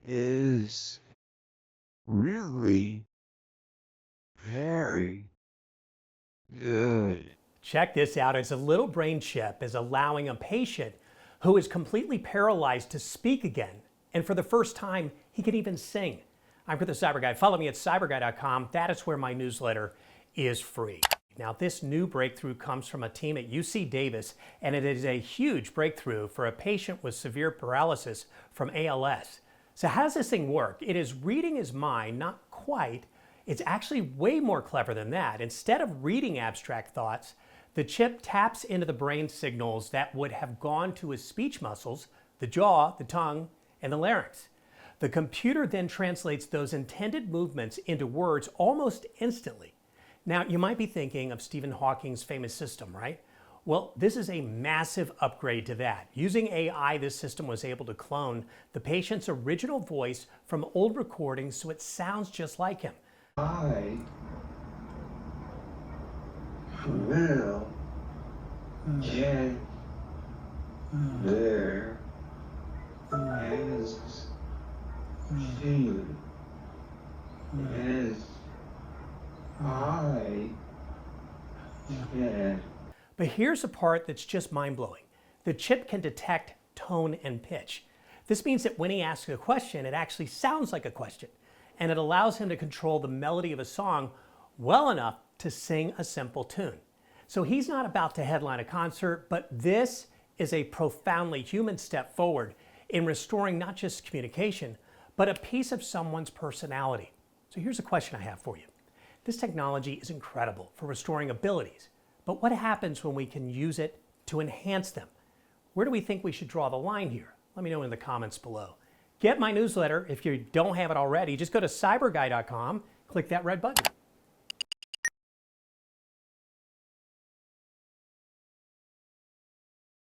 is really very good. Check this out, as a little brain chip is allowing a patient who is completely paralyzed to speak again. And for the first time, he can even sing. I'm the CyberGuy. Follow me at cyberguy.com. That is where my newsletter is free. Now, this new breakthrough comes from a team at UC Davis, and it is a huge breakthrough for a patient with severe paralysis from ALS. So how does this thing work? It is reading his mind, not quite. It's actually way more clever than that. Instead of reading abstract thoughts, the chip taps into the brain signals that would have gone to his speech muscles, the jaw, the tongue, and the larynx. The computer then translates those intended movements into words almost instantly. Now, you might be thinking of Stephen Hawking's famous system, right? Well, this is a massive upgrade to that. Using AI, this system was able to clone the patient's original voice from old recordings so it sounds just like him. I will get there as soon as I can. But here's the part that's just mind-blowing. The chip can detect tone and pitch. This means that when he asks a question, it actually sounds like a question, and it allows him to control the melody of a song well enough to sing a simple tune. So he's not about to headline a concert, but this is a profoundly human step forward in restoring not just communication, but a piece of someone's personality. So here's a question I have for you. This technology is incredible for restoring abilities, but what happens when we can use it to enhance them? Where do we think we should draw the line here? Let me know in the comments below. Get my newsletter if you don't have it already. Just go to cyberguy.com, click that red button.